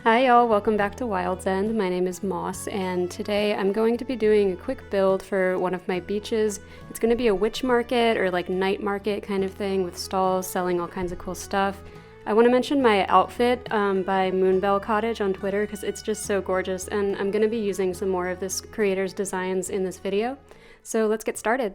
Hi y'all, welcome back to Wild's End. My name is Moss, and today I'm going to be doing a quick build for one of my beaches. It's going to be a witch market or like night market kind of thing with stalls selling all kinds of cool stuff. I want to mention my outfit by Moonbell Cottage on Twitter because it's just so gorgeous, and I'm going to be using some more of this creator's designs in this video. So let's get started.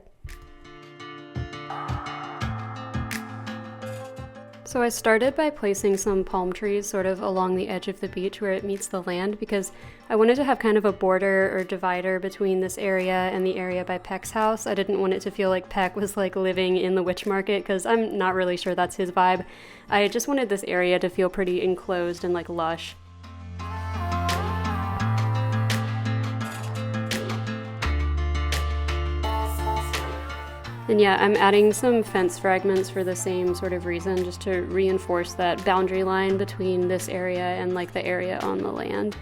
So I started by placing some palm trees sort of along the edge of the beach where it meets the land because I wanted to have kind of a border or divider between this area and the area by Peck's house. I didn't want it to feel like Peck was like living in the witch market because I'm not really sure that's his vibe. I just wanted this area to feel pretty enclosed and like lush. And yeah, I'm adding some fence fragments for the same sort of reason, just to reinforce that boundary line between this area and like the area on the land.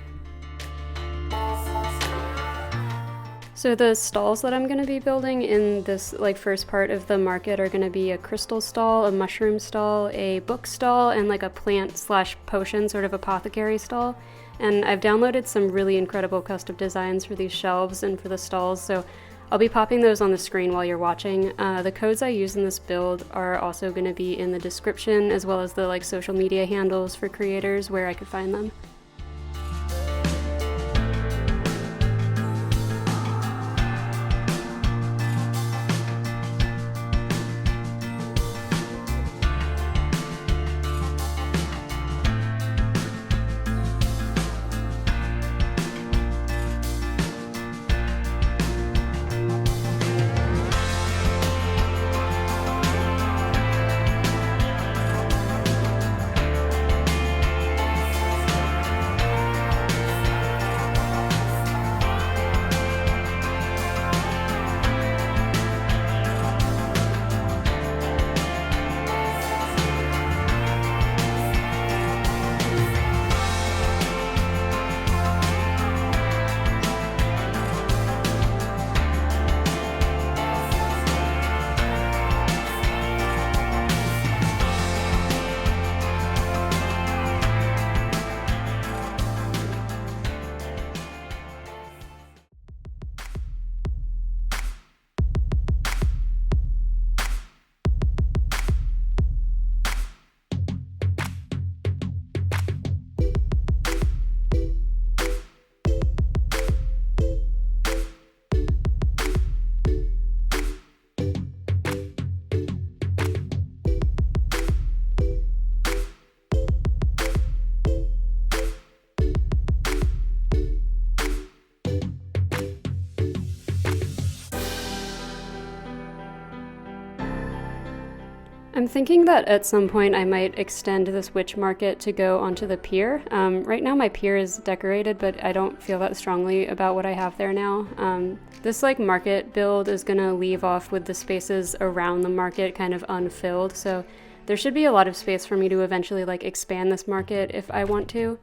So the stalls that I'm going to be building in this like first part of the market are going to be a crystal stall, a mushroom stall, a book stall, and like a plant/potion sort of apothecary stall. And I've downloaded some really incredible custom designs for these shelves and for the stalls, so I'll be popping those on the screen while you're watching. The codes I use in this build are also going to be in the description, as well as the like social media handles for creators where I could find them. I'm thinking that at some point I might extend this witch market to go onto the pier. Right now my pier is decorated, but I don't feel that strongly about what I have there now. This like market build is gonna leave off with the spaces around the market kind of unfilled, so there should be a lot of space for me to eventually like expand this market if I want to.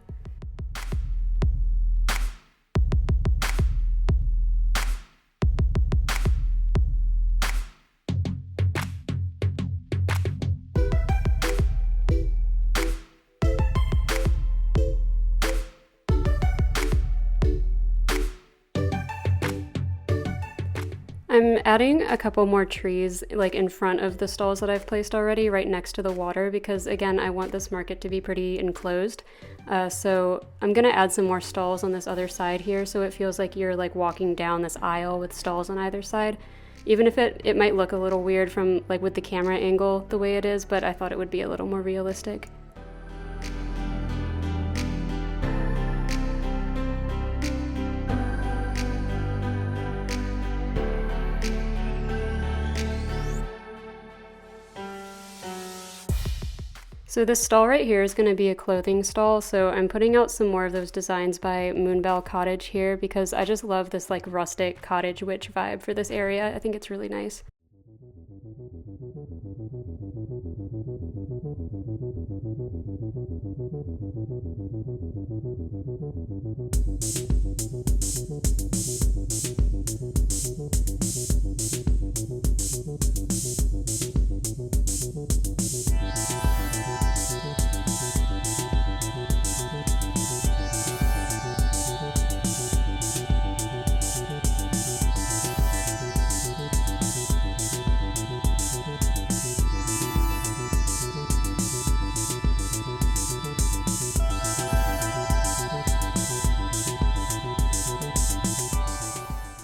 I'm adding a couple more trees like in front of the stalls that I've placed already, right next to the water, because again, I want this market to be pretty enclosed. So I'm gonna add some more stalls on this other side here so it feels like you're like walking down this aisle with stalls on either side. Even if it might look a little weird from like with the camera angle the way it is, but I thought it would be a little more realistic. So this stall right here is going to be a clothing stall, so I'm putting out some more of those designs by Moonbell Cottage here because I just love this like rustic cottage witch vibe for this area. I think it's really nice.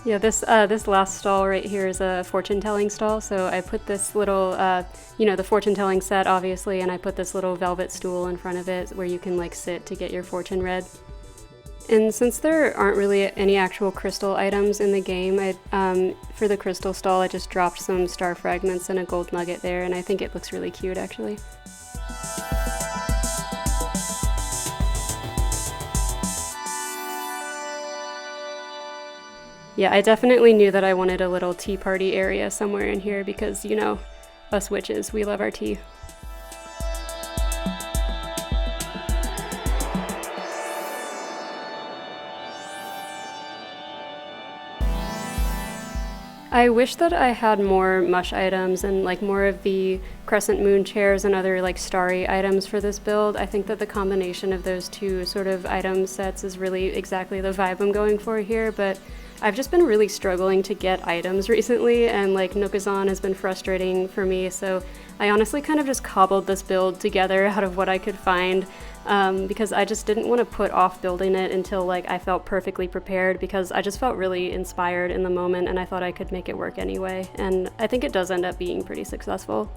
Yeah, this last stall right here is a fortune-telling stall. So I put this little, the fortune-telling set, obviously, and I put this little velvet stool in front of it where you can like sit to get your fortune read. And since there aren't really any actual crystal items in the game, for the crystal stall, I just dropped some star fragments and a gold nugget there, and I think it looks really cute, actually. Yeah, I definitely knew that I wanted a little tea party area somewhere in here because, us witches, we love our tea. I wish that I had more mush items and like more of the crescent moon chairs and other like starry items for this build. I think that the combination of those two sort of item sets is really exactly the vibe I'm going for here, but I've just been really struggling to get items recently, and like Nookazon has been frustrating for me, so I honestly kind of just cobbled this build together out of what I could find, because I just didn't want to put off building it until like I felt perfectly prepared, because I just felt really inspired in the moment and I thought I could make it work anyway, and I think it does end up being pretty successful.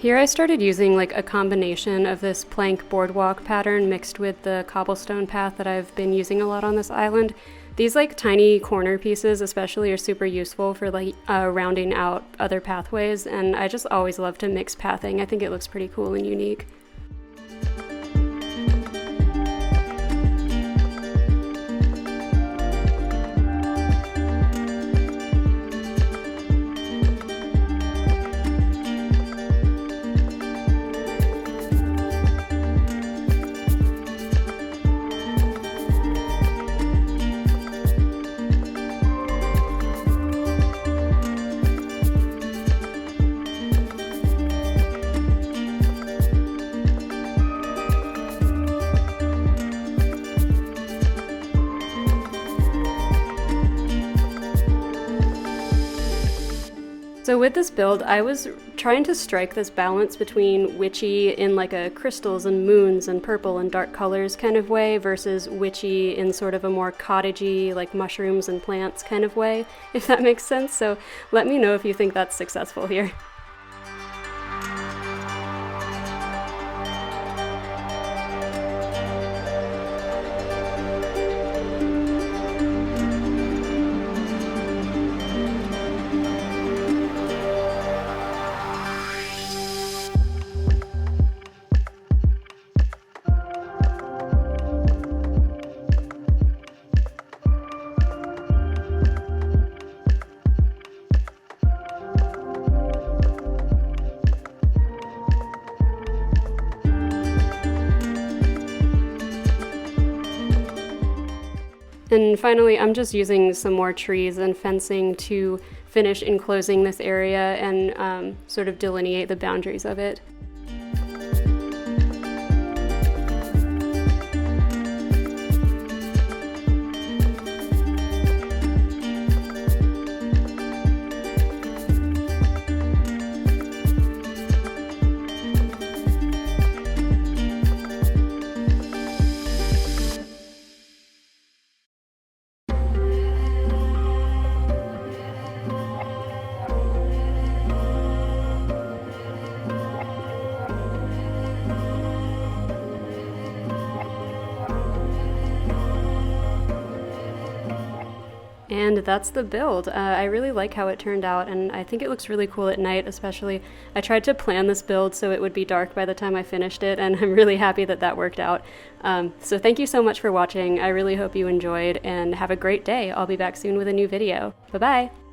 Here I started using like a combination of this plank boardwalk pattern mixed with the cobblestone path that I've been using a lot on this island. These like tiny corner pieces especially are super useful for like rounding out other pathways, and I just always love to mix pathing. I think it looks pretty cool and unique. So with this build, I was trying to strike this balance between witchy in like a crystals and moons and purple and dark colors kind of way versus witchy in sort of a more cottagey, like mushrooms and plants kind of way, if that makes sense. So let me know if you think that's successful here. And finally, I'm just using some more trees and fencing to finish enclosing this area and sort of delineate the boundaries of it. And that's the build. I really like how it turned out, and I think it looks really cool at night, especially. I tried to plan this build so it would be dark by the time I finished it, and I'm really happy that that worked out. So thank you so much for watching. I really hope you enjoyed, and have a great day. I'll be back soon with a new video. Bye-bye!